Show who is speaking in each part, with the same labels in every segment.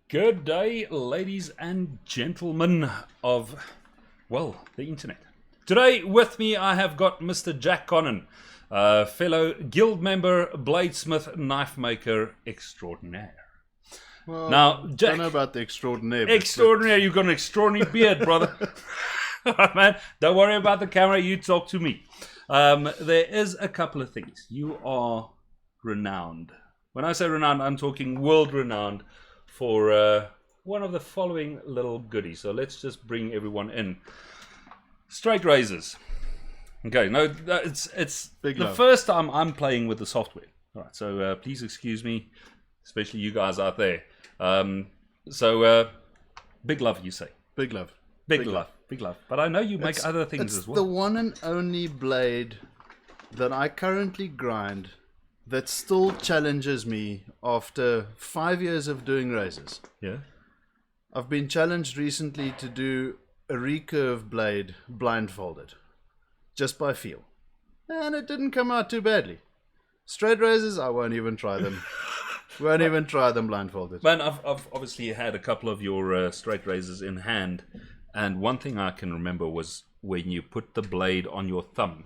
Speaker 1: Good day, ladies and gentlemen of, well, the internet. Today with me I have got Mr. Jack Connan, fellow guild member, bladesmith, knife maker extraordinaire.
Speaker 2: Well,
Speaker 1: Now, Jack,
Speaker 2: don't know about the extraordinaire.
Speaker 1: extraordinary, you've got an extraordinary beard, brother. Alright, man, don't worry about the camera, you talk to me. There is a couple of things. You are renowned. When I say renowned, I'm talking world renowned for one of the following little goodies. So let's just bring everyone in. Straight razors. Okay, no, it's
Speaker 2: Big
Speaker 1: the
Speaker 2: love.
Speaker 1: first time I'm playing with the software. All right, so please excuse me, especially you guys out there. Big love, you say.
Speaker 2: Big love.
Speaker 1: Big love. Big love. But I know you make other things
Speaker 2: It's
Speaker 1: as well.
Speaker 2: the one and only blade that I currently grind that still challenges me after 5 years of doing razors.
Speaker 1: Yeah.
Speaker 2: I've been challenged recently to do a recurve blade blindfolded, just by feel. And it didn't come out too badly. Straight razors, I won't even try them. Won't even try them blindfolded.
Speaker 1: Man, I've obviously had a couple of your straight razors in hand, and one thing I can remember was when you put the blade on your thumb,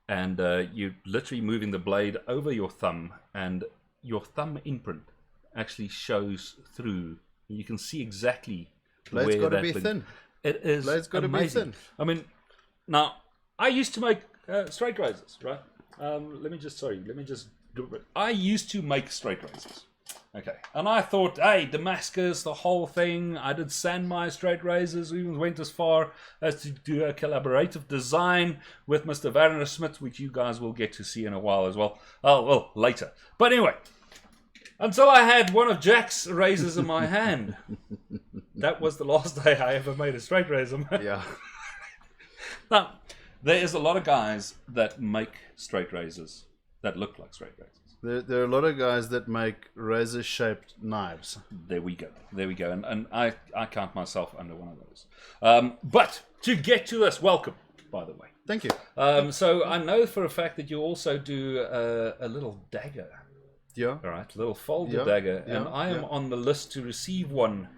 Speaker 1: and you're literally moving the blade over your thumb, and your thumb imprint actually shows through. You can see exactly
Speaker 2: Blade's
Speaker 1: where
Speaker 2: got to
Speaker 1: that
Speaker 2: be
Speaker 1: blade-
Speaker 2: thin.
Speaker 1: It is
Speaker 2: Blade's got to be
Speaker 1: amazing.
Speaker 2: thin.
Speaker 1: I mean, now I used to make straight razors, right? I used to make straight razors. Okay, and I thought, hey, Damascus, the whole thing. I did sand my straight razors. We even went as far as to do a collaborative design with Mr. Werner Smith, which you guys will get to see in a while as well. Oh, well, later. But anyway, until I had one of Jack's razors in my hand. That was the last day I ever made a straight razor.
Speaker 2: Yeah.
Speaker 1: Now, there is a lot of guys that make straight razors that look like straight razors.
Speaker 2: There are a lot of guys that make razor-shaped knives.
Speaker 1: There we go. And I count myself under one of those. But to get to this, welcome, by the way.
Speaker 2: Thank you.
Speaker 1: So I know for a fact that you also do a little dagger.
Speaker 2: Yeah,
Speaker 1: All right, a little folded
Speaker 2: Yeah,
Speaker 1: dagger.
Speaker 2: yeah,
Speaker 1: And I am
Speaker 2: yeah.
Speaker 1: on the list to receive one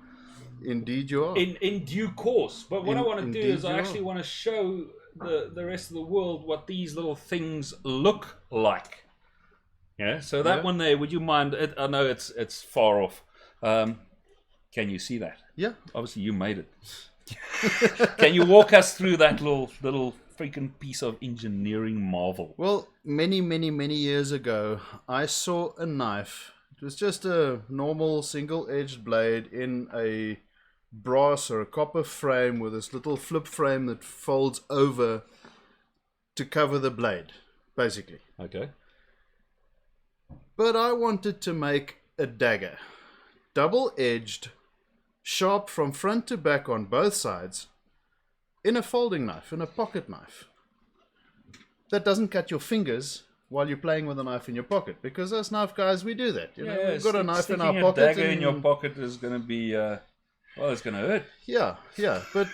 Speaker 2: indeed you are.
Speaker 1: in due course. But what I want to do
Speaker 2: Indeed
Speaker 1: is I
Speaker 2: you
Speaker 1: actually
Speaker 2: are.
Speaker 1: want to show the rest of the world what these little things look like. Yeah, so that
Speaker 2: Yeah.
Speaker 1: one there, would you mind? I know it's far off. Can you see that?
Speaker 2: Yeah.
Speaker 1: Obviously, you made it. Can you walk us through that little freaking piece of engineering marvel?
Speaker 2: Well, many years ago, I saw a knife. It was just a normal single-edged blade in a brass or a copper frame with this little flip frame that folds over to cover the blade, basically.
Speaker 1: Okay.
Speaker 2: But I wanted to make a dagger. Double-edged, sharp from front to back on both sides, in a folding knife, in a pocket knife. That doesn't cut your fingers while you're playing with a knife in your pocket, because us knife guys, we do that. You know, we've got a knife in our
Speaker 1: sticking
Speaker 2: pocket.
Speaker 1: a dagger in
Speaker 2: and-
Speaker 1: your pocket is going to be, it's going to hurt.
Speaker 2: Yeah. But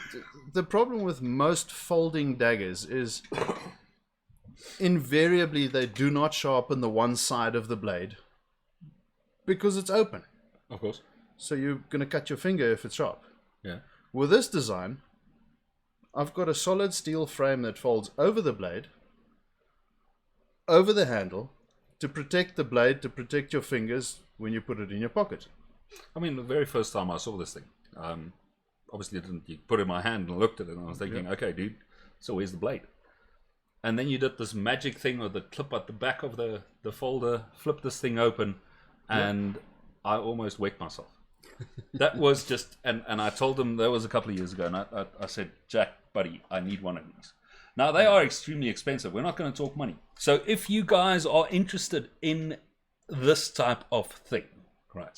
Speaker 2: the problem with most folding daggers is invariably they do not sharpen the one side of the blade because it's open.
Speaker 1: Of course.
Speaker 2: So you're going to cut your finger if it's sharp.
Speaker 1: Yeah.
Speaker 2: With this design, I've got a solid steel frame that folds over the blade, over the handle, to protect the blade, to protect your fingers when you put it in your pocket.
Speaker 1: I mean, the very first time I saw this thing, obviously I didn't you put it in my hand and looked at it, and I was thinking, okay, dude, so where's the blade? And then you did this magic thing with the clip at the back of the folder, flip this thing open, and I almost wet myself. That was just, and I told him, that was a couple of years ago, and I said, Jack, buddy, I need one of these. Now, they are extremely expensive. We're not going to talk money. So if you guys are interested in this type of thing, right?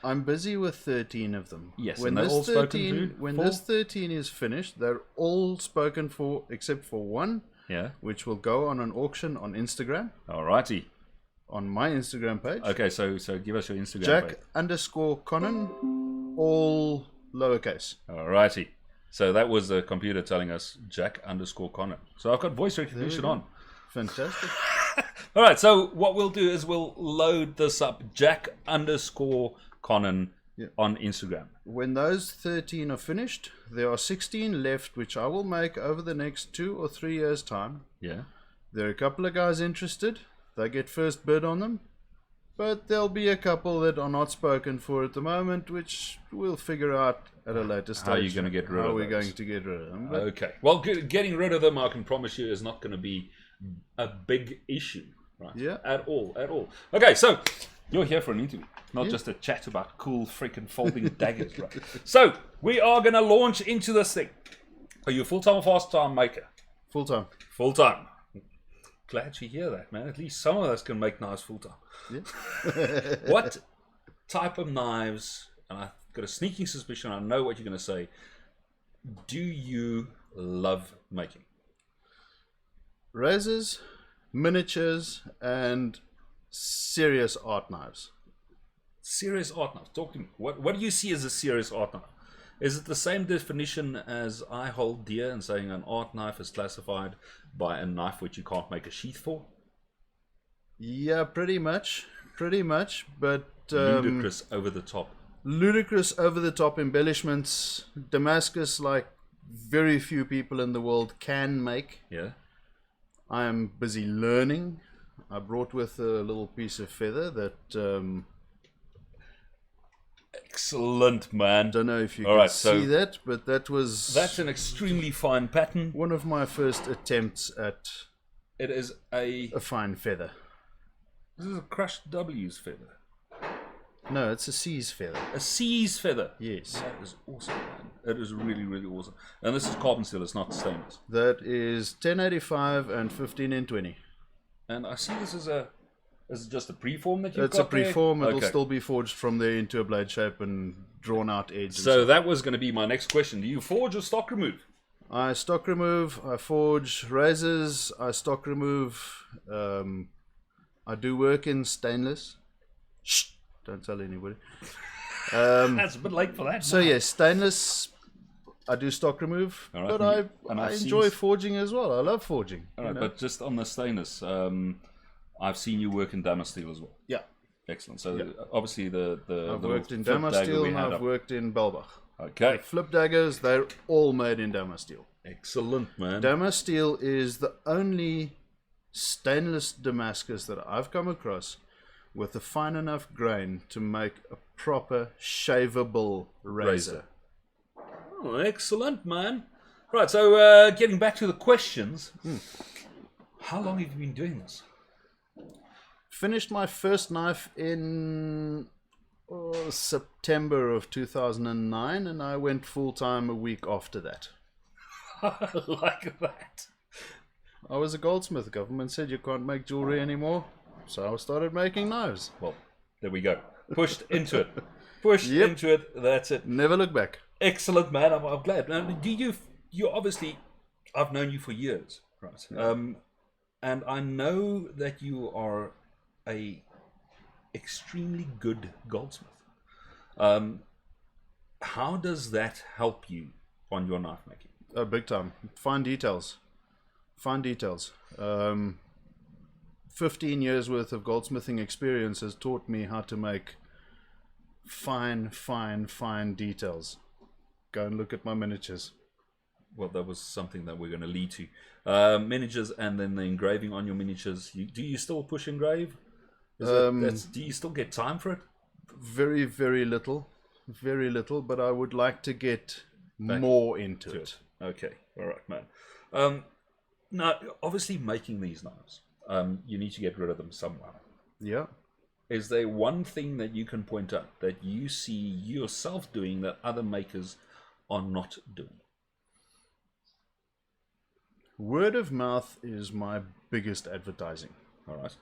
Speaker 2: I'm busy with 13 of them.
Speaker 1: Yes,
Speaker 2: when
Speaker 1: and they're
Speaker 2: this
Speaker 1: all spoken to
Speaker 2: when
Speaker 1: for?
Speaker 2: this 13 is finished, they're all spoken for except for one,
Speaker 1: Yeah.
Speaker 2: which will go on an auction on Instagram,
Speaker 1: Alrighty.
Speaker 2: on my Instagram page.
Speaker 1: Okay, so give us your Instagram page.
Speaker 2: Jack_Connan, all lowercase.
Speaker 1: Alrighty. So that was the computer telling us Jack_Connan. So I've got voice recognition on.
Speaker 2: Fantastic.
Speaker 1: All right, so what we'll do is we'll load this up, Jack_Connan on Instagram.
Speaker 2: When those 13 are finished, there are 16 left, which I will make over the next 2 or 3 years' time.
Speaker 1: Yeah.
Speaker 2: There are a couple of guys interested. They get first bid on them. But there'll be a couple that are not spoken for at the moment, which we'll figure out at a later stage.
Speaker 1: How are you going to get rid of them?
Speaker 2: How we're going to get rid of them. But
Speaker 1: okay. Well, getting rid of them, I can promise you, is not going to be a big issue. Right?
Speaker 2: Yeah.
Speaker 1: At all. Okay, so you're here for an interview, not just a chat about cool freaking folding daggers, right? So we are going to launch into this thing. Are you a full-time or fast-time maker?
Speaker 2: Full-time.
Speaker 1: Full-time. Glad you hear that, man. At least some of us can make knives full-time.
Speaker 2: Yeah.
Speaker 1: What type of knives, and I've got a sneaking suspicion I know what you're going to say, do you love making?
Speaker 2: Razors, miniatures, and serious art knives.
Speaker 1: Serious art knives. Talk to me. What do you see as a serious art knife? Is it the same definition as I hold dear in saying an art knife is classified by a knife which you can't make a sheath for?
Speaker 2: Yeah, pretty much, but
Speaker 1: ludicrous over the top.
Speaker 2: Ludicrous over the top embellishments. Damascus, like very few people in the world can make.
Speaker 1: Yeah.
Speaker 2: I am busy learning. I brought with a little piece of feather that
Speaker 1: excellent, man.
Speaker 2: Don't know if you can see that, but that's
Speaker 1: an extremely fine pattern.
Speaker 2: One of my first attempts at
Speaker 1: it is a
Speaker 2: fine feather.
Speaker 1: This is a crushed W's feather.
Speaker 2: No, it's a C's feather.
Speaker 1: A C's feather.
Speaker 2: Yes.
Speaker 1: That is awesome, man. It is really, really awesome. And this is carbon steel, it's not stainless.
Speaker 2: That is 1085 and 15N20.
Speaker 1: And I see this is just a preform that you've
Speaker 2: got. It's a preform. It'll still be forged from there into a blade shape and drawn out edge.
Speaker 1: So that was going to be my next question. Do you forge or stock remove?
Speaker 2: I stock remove. I forge razors. I stock remove. I do work in stainless. Shh! Don't tell anybody.
Speaker 1: That's a bit late for that.
Speaker 2: So yes, stainless. I do stock remove, but I enjoy forging as well. I love forging.
Speaker 1: All right, but just on the stainless, I've seen you work in Damasteel as well.
Speaker 2: Yeah.
Speaker 1: Excellent. So obviously
Speaker 2: I've worked in Damasteel and I've worked in Belbach.
Speaker 1: Okay.
Speaker 2: The flip daggers, they're all made in Damasteel.
Speaker 1: Excellent, man.
Speaker 2: Damasteel is the only stainless Damascus that I've come across with a fine enough grain to make a proper shaveable razor.
Speaker 1: Oh, excellent, man. Right, so getting back to the questions. How long have you been doing this?
Speaker 2: Finished my first knife in September of 2009, and I went full-time a week after that.
Speaker 1: I like that.
Speaker 2: I was a goldsmith. The government said you can't make jewelry anymore, so I started making knives.
Speaker 1: Well, there we go. Pushed into it. Pushed into it. That's it.
Speaker 2: Never look back.
Speaker 1: Excellent, man. I'm glad. Now, you obviously, I've known you for years, right? And I know that you are a extremely good goldsmith. How does that help you on your knife making?
Speaker 2: Big time. Fine details. 15 years worth of goldsmithing experience has taught me how to make fine details. Go and look at my miniatures.
Speaker 1: Well, that was something that we're going to lead to. Miniatures and then the engraving on your miniatures. Do you still push engrave? Do you still get time for it?
Speaker 2: Very, very little. Very little, but I would like to get more into it.
Speaker 1: Okay. All right, man. Now, obviously making these knives, you need to get rid of them somehow.
Speaker 2: Yeah.
Speaker 1: Is there one thing that you can point out that you see yourself doing that other makers are not doing?
Speaker 2: Word of mouth is my biggest advertising.
Speaker 1: All right.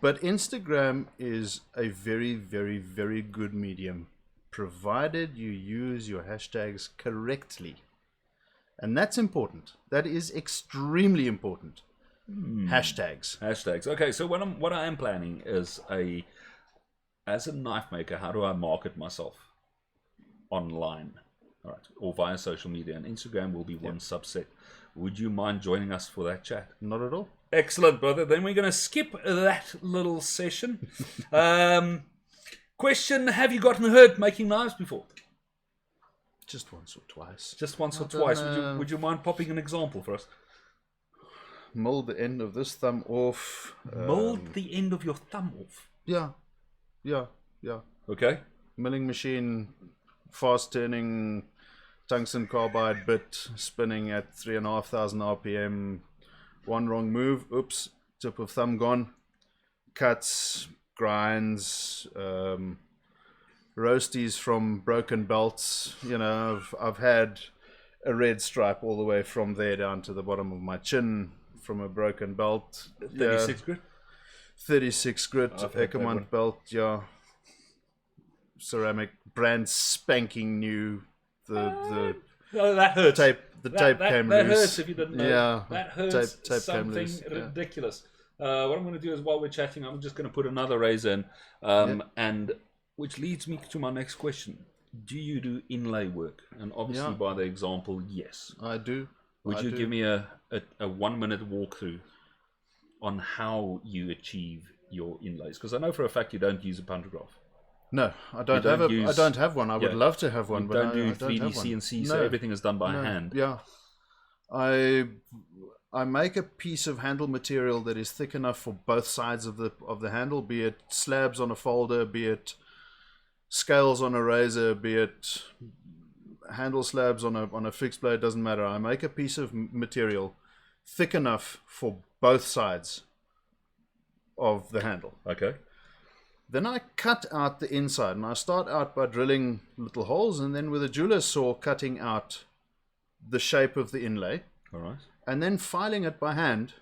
Speaker 2: But Instagram is a very, very, very good medium, provided you use your hashtags correctly. And that's important. That is extremely important. Hashtags.
Speaker 1: Okay, so what I am planning is as a knife maker, how do I market myself online? All right, or via social media, and Instagram will be one subset. Would you mind joining us for that chat?
Speaker 2: Not at all.
Speaker 1: Excellent, brother. Then we're going to skip that little session. Question: have you gotten hurt making knives before?
Speaker 2: Just once or twice.
Speaker 1: Just once or
Speaker 2: I don't
Speaker 1: twice.
Speaker 2: know.
Speaker 1: Would you mind popping an example for us?
Speaker 2: Mulled the end of this thumb off.
Speaker 1: Mold the end of your thumb off.
Speaker 2: Yeah.
Speaker 1: Okay.
Speaker 2: Milling machine, fast turning tungsten carbide bit, spinning at 3,500 RPM. One wrong move, oops, tip of thumb gone. Cuts, grinds, roasties from broken belts. You know, I've had a red stripe all the way from there down to the bottom of my chin from a broken belt.
Speaker 1: 36 grit.
Speaker 2: 36 grit, Eckermont belt, yeah. Ceramic, brand spanking new. The
Speaker 1: Oh, that hurts.
Speaker 2: tape came
Speaker 1: that
Speaker 2: loose.
Speaker 1: hurts if you didn't know.
Speaker 2: Yeah,
Speaker 1: That hurts
Speaker 2: tape came
Speaker 1: something
Speaker 2: loose. Yeah.
Speaker 1: ridiculous. What I'm going to do is, while we're chatting, I'm just going to put another razor in, and which leads me to my next question. Do you do inlay work? And obviously, by the example, yes.
Speaker 2: I do.
Speaker 1: Would you give me a 1 minute walkthrough on how you achieve your inlays? Because I know for a fact you don't use a pantograph.
Speaker 2: No, I don't I don't have one. I would love to have one,
Speaker 1: You
Speaker 2: but
Speaker 1: don't
Speaker 2: I
Speaker 1: do
Speaker 2: don't
Speaker 1: 3D
Speaker 2: have one.
Speaker 1: CNC, so everything is done by hand.
Speaker 2: Yeah, I make a piece of handle material that is thick enough for both sides of the handle, be it slabs on a folder, be it scales on a razor, be it handle slabs on a fixed blade. Doesn't matter. I make a piece of material thick enough for both sides of the handle.
Speaker 1: Okay.
Speaker 2: Then I cut out the inside, and I start out by drilling little holes, and then with a jeweler saw cutting out the shape of the inlay.
Speaker 1: All right.
Speaker 2: And then filing it by hand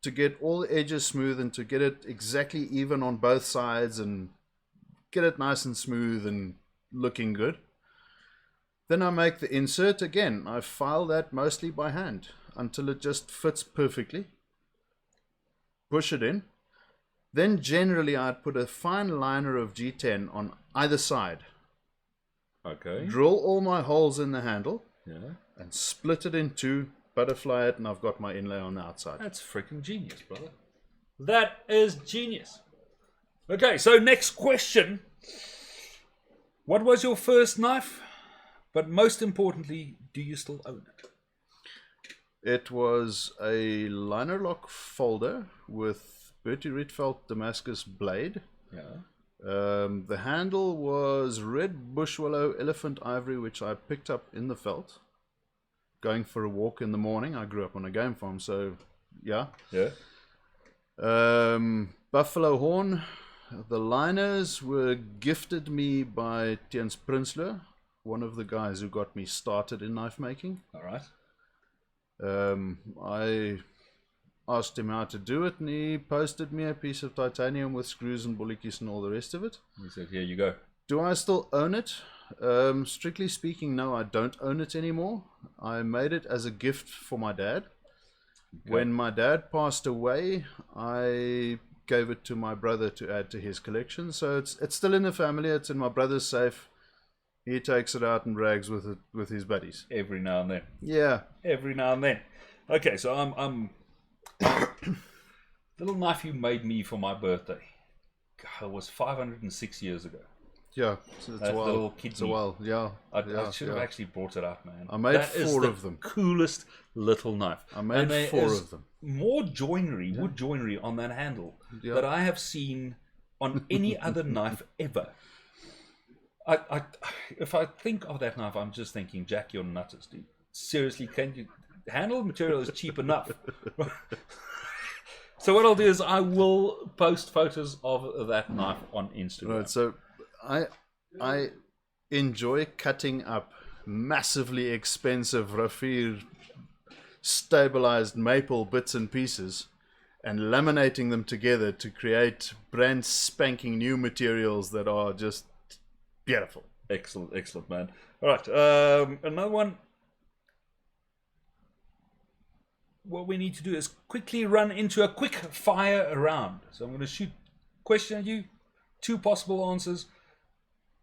Speaker 2: to get all the edges smooth and to get it exactly even on both sides and get it nice and smooth and looking good. Then I make the insert again. I file that mostly by hand until it just fits perfectly. Push it in. Then generally I'd put a fine liner of G10 on either side.
Speaker 1: Okay.
Speaker 2: Drill all my holes in the handle.
Speaker 1: Yeah.
Speaker 2: And split it in two, butterfly it, and I've got my inlay on the outside.
Speaker 1: That's freaking genius, brother. That is genius. Okay, so next question. What was your first knife? But most importantly, do you still own it?
Speaker 2: It was a liner lock folder with Bertie Rietveld Damascus blade.
Speaker 1: Yeah.
Speaker 2: The handle was red bushwallow elephant ivory, which I picked up in the veld. Going for a walk in the morning. I grew up on a game farm, so yeah.
Speaker 1: Yeah.
Speaker 2: Buffalo horn. The liners were gifted me by Tiens Prinsloo, one of the guys who got me started in knife making.
Speaker 1: All right.
Speaker 2: I asked him how to do it, and he posted me a piece of titanium with screws and bullies and all the rest of it.
Speaker 1: He said, here you go.
Speaker 2: Do I still own it? Strictly speaking, no, I don't own it anymore. I made it as a gift for my dad. Okay. When my dad passed away, I gave it to my brother to add to his collection. So it's still in the family. It's in my brother's safe. He takes it out and brags with it with his buddies
Speaker 1: every now and then.
Speaker 2: Yeah,
Speaker 1: every now and then. Okay, so I'm the little knife you made me for my birthday. God, it was 506 years ago.
Speaker 2: Yeah, it's a while.
Speaker 1: Little kidney.
Speaker 2: It's a while. Yeah,
Speaker 1: I should have actually brought it up, man.
Speaker 2: I made four of them.
Speaker 1: Coolest little knife.
Speaker 2: I made four of them.
Speaker 1: More joinery, wood joinery on that handle that I have seen on any other knife ever. If I think of that knife, I'm just thinking, Jack, you're nutters, dude. Seriously, can you? Handle material is cheap enough. So what I'll do is I will post photos of that knife on Instagram.
Speaker 2: Right, so I enjoy cutting up massively expensive Rafir stabilized maple bits and pieces and laminating them together to create brand spanking new materials that are just beautiful.
Speaker 1: Excellent, man. All right, another one. What we need to do is quickly run into a quick fire round. So I'm going to shoot question at you, 2 possible answers,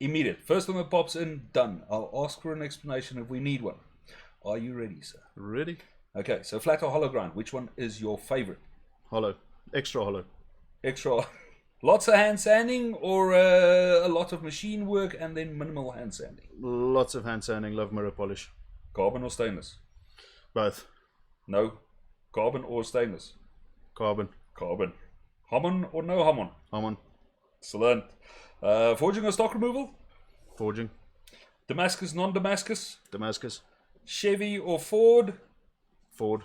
Speaker 1: immediate. First one that pops in, done. I'll ask for an explanation if we need one. Are you ready, sir?
Speaker 2: Ready.
Speaker 1: Okay, so flat or hollow ground, which one is your favorite?
Speaker 2: Hollow. Extra hollow.
Speaker 1: Extra. Lots of hand sanding or a lot of machine work and then minimal hand sanding?
Speaker 2: Lots of hand sanding, love mirror polish.
Speaker 1: Carbon or stainless?
Speaker 2: Both.
Speaker 1: No. Carbon or stainless?
Speaker 2: Carbon.
Speaker 1: Carbon. Hammond or no Hammond?
Speaker 2: Hammond.
Speaker 1: Excellent. Forging or stock removal?
Speaker 2: Forging.
Speaker 1: Damascus, non-Damascus?
Speaker 2: Damascus.
Speaker 1: Chevy or Ford?
Speaker 2: Ford.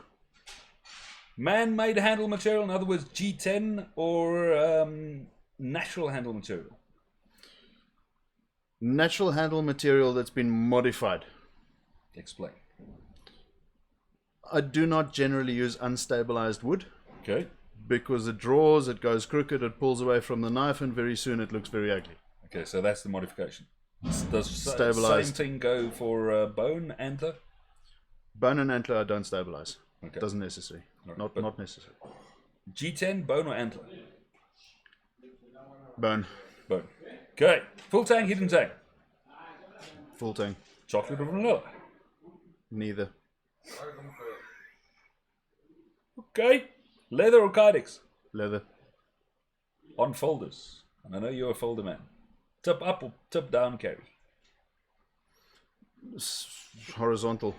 Speaker 1: Man-made handle material, in other words, G10 or natural handle material?
Speaker 2: Natural handle material that's been modified.
Speaker 1: Explain.
Speaker 2: I do not generally use unstabilized wood.
Speaker 1: Okay.
Speaker 2: Because it draws, it goes crooked, it pulls away from the knife, and very soon it looks very ugly.
Speaker 1: Okay, so that's the modification. Does
Speaker 2: Stabilized.
Speaker 1: same thing go for bone, antler?
Speaker 2: Bone and antler I don't stabilize.
Speaker 1: Okay.
Speaker 2: Doesn't necessary.
Speaker 1: Right,
Speaker 2: Not necessary.
Speaker 1: G10, bone or antler?
Speaker 2: Bone.
Speaker 1: Bone. Okay. Full tank, hidden tank?
Speaker 2: Full tank.
Speaker 1: Chocolate or vanilla?
Speaker 2: Neither.
Speaker 1: Okay. Leather or Kydex?
Speaker 2: Leather.
Speaker 1: On folders. And I know you're a folder man. Tip up or tip down carry?
Speaker 2: Horizontal.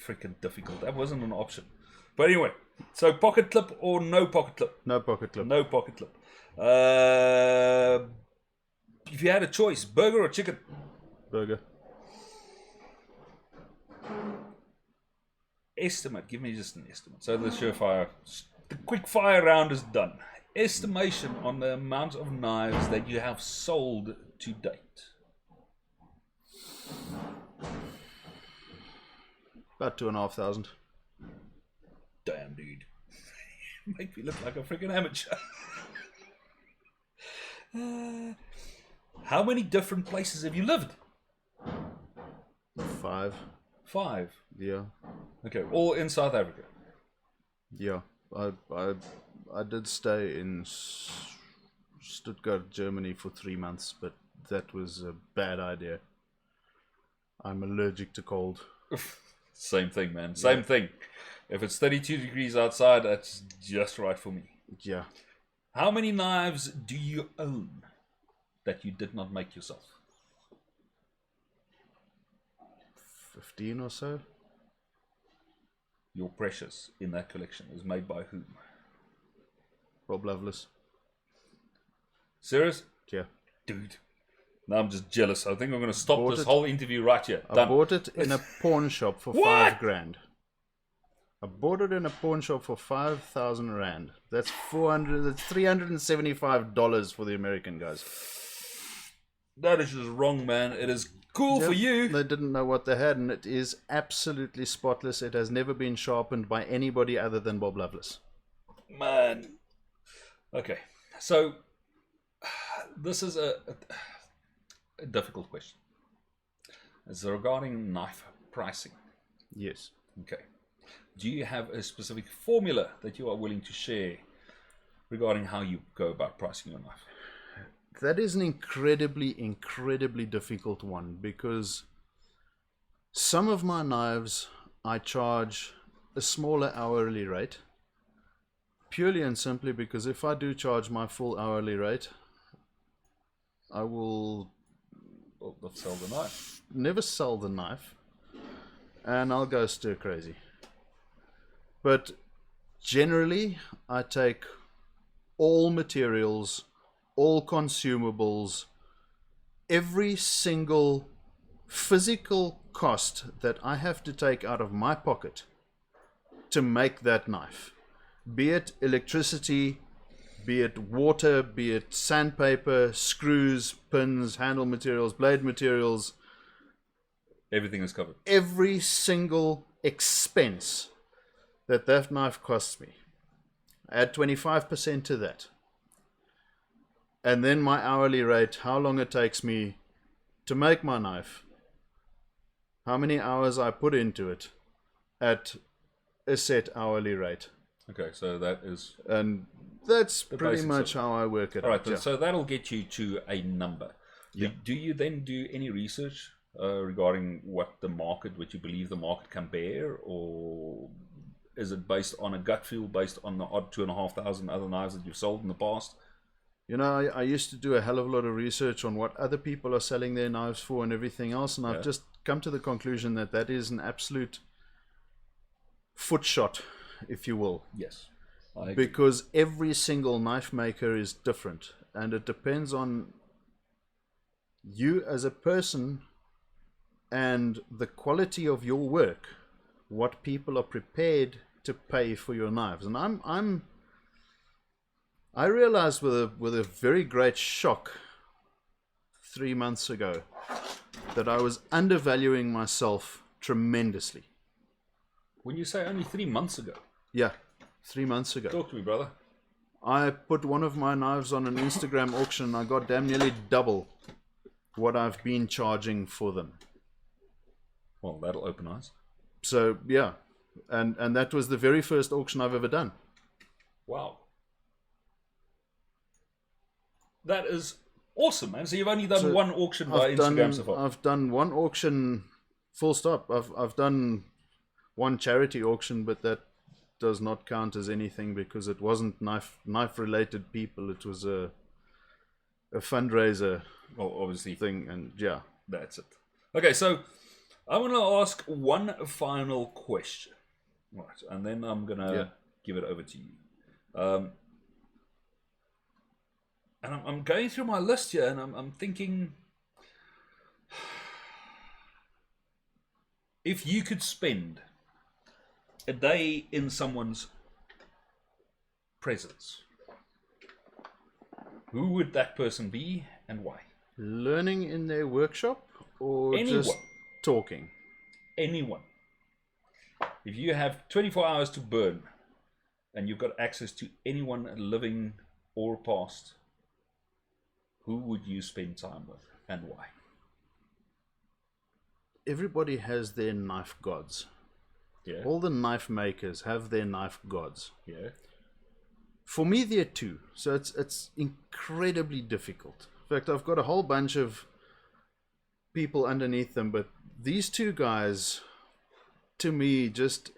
Speaker 1: Freaking difficult. That wasn't an option. But anyway, so pocket clip or no pocket clip?
Speaker 2: No pocket clip.
Speaker 1: No pocket clip. If you had a choice, burger or chicken?
Speaker 2: Burger.
Speaker 1: Estimate. Give me just an estimate. So the quickfire round is done. Estimation on the amount of knives that you have sold to date.
Speaker 2: About 2,500.
Speaker 1: Damn, dude. Make me look like a freaking amateur. How many different places have you lived?
Speaker 2: 5.
Speaker 1: 5.
Speaker 2: Yeah.
Speaker 1: Okay, all in South Africa.
Speaker 2: Yeah. I did stay in Stuttgart, Germany for 3 months, but that was a bad idea. I'm allergic to cold.
Speaker 1: Same thing, man. Same thing. If it's 32 degrees outside, that's just right for me.
Speaker 2: Yeah.
Speaker 1: How many knives do you own that you did not make yourself?
Speaker 2: 15 or so.
Speaker 1: Your precious in that collection is made by whom?
Speaker 2: Rob Lovelace.
Speaker 1: Serious?
Speaker 2: Yeah.
Speaker 1: Dude. Now I'm just jealous. I think I'm going to stop this
Speaker 2: it.
Speaker 1: whole interview right here.
Speaker 2: I
Speaker 1: Done.
Speaker 2: bought it in a pawn shop for
Speaker 1: What?
Speaker 2: 5 grand. I bought it in a pawn shop for 5,000 rand. That's $375 for the American guys.
Speaker 1: That is just wrong, man. It is cool for you.
Speaker 2: They didn't know what they had, and it is absolutely spotless. It has never been sharpened by anybody other than Bob Lovelace.
Speaker 1: Man. Okay. So, this is a difficult question. It's regarding knife pricing.
Speaker 2: Yes.
Speaker 1: Okay. Do you have a specific formula that you are willing to share regarding how you go about pricing your knife?
Speaker 2: That is an incredibly difficult one, because some of my knives I charge a smaller hourly rate, purely and simply because if I do charge my full hourly rate, I will
Speaker 1: not sell the knife.
Speaker 2: Never sell the knife, and I'll go stir crazy. But generally, I take all materials, all consumables, every single physical cost that I have to take out of my pocket to make that knife. Be it electricity, be it water, be it sandpaper, screws, pins, handle materials, blade materials.
Speaker 1: Everything is covered.
Speaker 2: Every single expense that knife costs me. Add 25% to that. And then my hourly rate, how long it takes me to make my knife, how many hours I put into it at a set hourly rate.
Speaker 1: Okay, so that is...
Speaker 2: And that's pretty much how I work it.
Speaker 1: All right,
Speaker 2: yeah.
Speaker 1: So that'll get you to a number.
Speaker 2: Yeah.
Speaker 1: Do you then do any research regarding what you believe the market can bear, or is it based on a gut feel, based on the odd 2,500 other knives that you've sold in the past?
Speaker 2: You know, I used to do a hell of a lot of research on what other people are selling their knives for and everything else, and I've just come to the conclusion that that is an absolute foot shot, if you will.
Speaker 1: Yes. I agree.
Speaker 2: Because every single knife maker is different, and it depends on you as a person and the quality of your work, what people are prepared to pay for your knives. And I realized with a very great shock 3 months ago that I was undervaluing myself tremendously.
Speaker 1: When you say only 3 months ago.
Speaker 2: Yeah, 3 months ago.
Speaker 1: Talk to me, brother.
Speaker 2: I put one of my knives on an Instagram auction and I got damn nearly double what I've been charging for them.
Speaker 1: Well, that'll open eyes.
Speaker 2: So, yeah. And that was the very first auction I've ever done.
Speaker 1: Wow. That is awesome, man. So you've only done one auction by Instagram so far.
Speaker 2: I've done one auction, full stop. I've done one charity auction, but that does not count as anything because it wasn't knife related people. It was a fundraiser,
Speaker 1: well, obviously
Speaker 2: thing, and yeah,
Speaker 1: that's it. Okay, so I want to ask one final question, right? And then I'm gonna give it over to you. And I'm going through my list here, and I'm thinking, if you could spend a day in someone's presence, who would that person be and why?
Speaker 2: Learning in their workshop or
Speaker 1: Anyone.
Speaker 2: just talking?
Speaker 1: Anyone. If you have 24 hours to burn and you've got access to anyone living or past, who would you spend time with and why?
Speaker 2: Everybody has their knife gods.
Speaker 1: Yeah.
Speaker 2: All the knife makers have their knife gods.
Speaker 1: Yeah.
Speaker 2: For me, there are two, so it's incredibly difficult. In fact, I've got a whole bunch of people underneath them, but these two guys, to me, just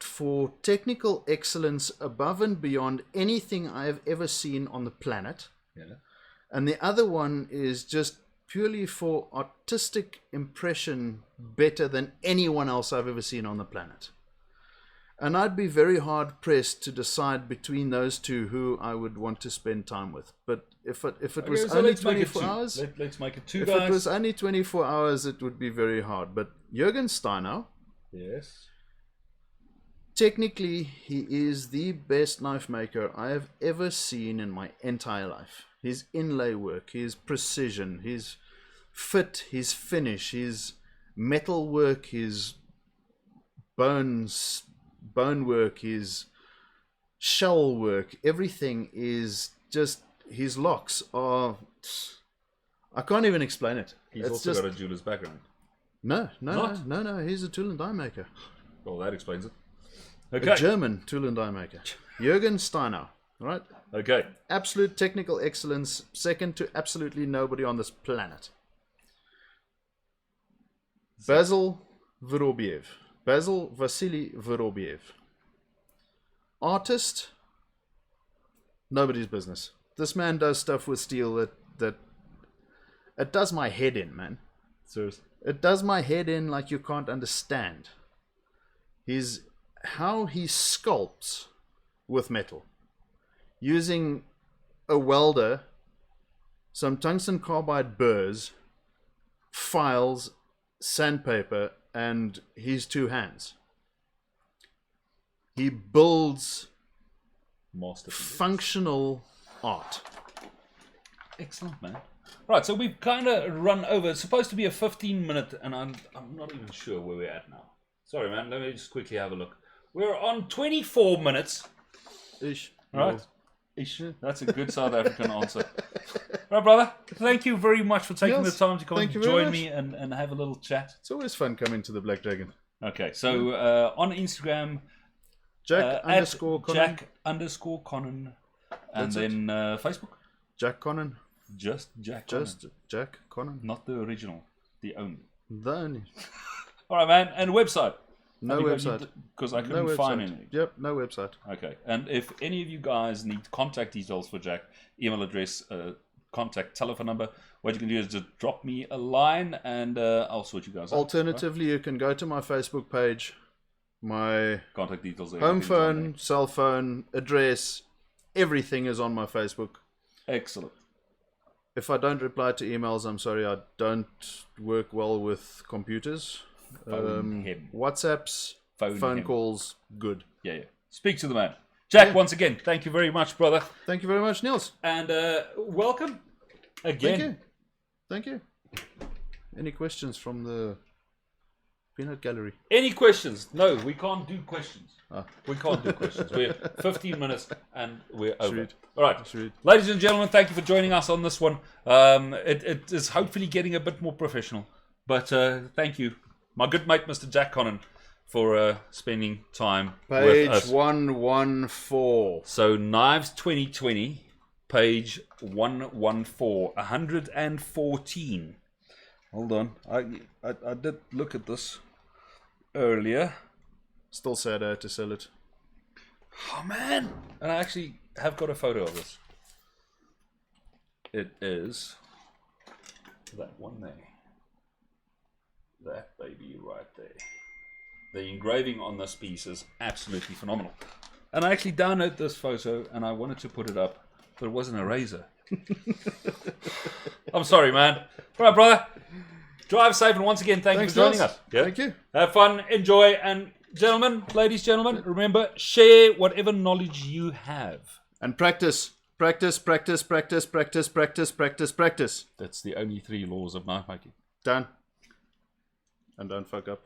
Speaker 2: for technical excellence above and beyond anything I have ever seen on the planet.
Speaker 1: Yeah.
Speaker 2: And the other one is just purely for artistic impression better than anyone else I've ever seen on the planet. And I'd be very hard pressed to decide between those two who I would want to spend time with. But if it was only 24 hours,
Speaker 1: let's make it two
Speaker 2: if
Speaker 1: guys.
Speaker 2: it was only 24 hours, it would be very hard. But Jürgen Steiner,
Speaker 1: yes,
Speaker 2: technically, he is the best knife maker I have ever seen in my entire life. His inlay work, his precision, his fit, his finish, his metal work, his bone work, his shell work, everything is just, his locks are, I can't even explain it.
Speaker 1: He's also got a jeweler's background.
Speaker 2: No, he's a tool and die maker.
Speaker 1: Well, that explains it. Okay.
Speaker 2: A German tool and die maker. Jürgen Steiner, right?
Speaker 1: Okay.
Speaker 2: Absolute technical excellence, second to absolutely nobody on this planet. Basil Vasily Vorobiev. Artist, nobody's business. This man does stuff with steel that it does my head in, man.
Speaker 1: Seriously.
Speaker 2: It does my head in like you can't understand. How he sculpts with metal. Using a welder, some tungsten carbide burrs, files, sandpaper, and his two hands. He builds functional art.
Speaker 1: Excellent, man. Right, so we've kind of run over. It's supposed to be a 15-minute, and I'm not even sure where we're at now. Sorry, man. Let me just quickly have a look. We're on 24 minutes.
Speaker 2: Ish.
Speaker 1: Right? Ish. That's a good South African answer. Right, brother. Thank you very much for taking the time to come and join me and have a little chat.
Speaker 2: It's always fun coming to the Black Dragon.
Speaker 1: Okay, so on Instagram,
Speaker 2: Jack_Connan.
Speaker 1: And then Facebook?
Speaker 2: Jack Connan.
Speaker 1: Just Jack Connan.
Speaker 2: Just Jack Connan.
Speaker 1: Not the original, the only.
Speaker 2: The only.
Speaker 1: All right, man. And website?
Speaker 2: No website.
Speaker 1: Because I
Speaker 2: No
Speaker 1: couldn't find
Speaker 2: website.
Speaker 1: anything.
Speaker 2: Yep, no website.
Speaker 1: Okay. And if any of you guys need contact details for Jack, email address, contact telephone number, what you can do is just drop me a line and I'll sort you guys out.
Speaker 2: Alternatively, you can go to my Facebook page, my
Speaker 1: Contact details.
Speaker 2: home
Speaker 1: everything's on
Speaker 2: phone, cell phone, address, everything is on my Facebook.
Speaker 1: there. Excellent.
Speaker 2: If I don't reply to emails, I'm sorry, I don't work well with computers.
Speaker 1: Phone him.
Speaker 2: WhatsApps, phone
Speaker 1: him.
Speaker 2: calls, good.
Speaker 1: Yeah. Speak to the man. Jack, once again, thank you very much, brother.
Speaker 2: Thank you very much, Niels.
Speaker 1: And welcome again.
Speaker 2: Thank you. Any questions from the peanut gallery?
Speaker 1: Any questions? No, we can't do questions.
Speaker 2: Ah.
Speaker 1: We can't do questions. We're 15 minutes and we're over.
Speaker 2: Sweet.
Speaker 1: All right.
Speaker 2: Sweet.
Speaker 1: Ladies and gentlemen, thank you for joining us on this one. It is hopefully getting a bit more professional. But thank you, my good mate, Mr. Jack Connan, for spending time with us.
Speaker 2: Page 114.
Speaker 1: So, Knives 2020, page 114, 114. Hold on. I did look at this earlier.
Speaker 2: Still sad I had to sell it.
Speaker 1: Oh, man. And I actually have got a photo of this. It is that one there. That baby right there. The engraving on this piece is absolutely phenomenal. And I actually downloaded this photo and I wanted to put it up, but it wasn't a razor. I'm sorry, man. All right, brother. Drive safe, and once again, thanks you for joining us. Yeah?
Speaker 2: Thank you.
Speaker 1: Have fun, enjoy, and gentlemen, ladies, gentlemen, remember, share whatever knowledge you have.
Speaker 2: And practice. Practice, practice, practice, practice, practice, practice, practice.
Speaker 1: That's the only 3 laws of knife making.
Speaker 2: Done. And don't fuck up.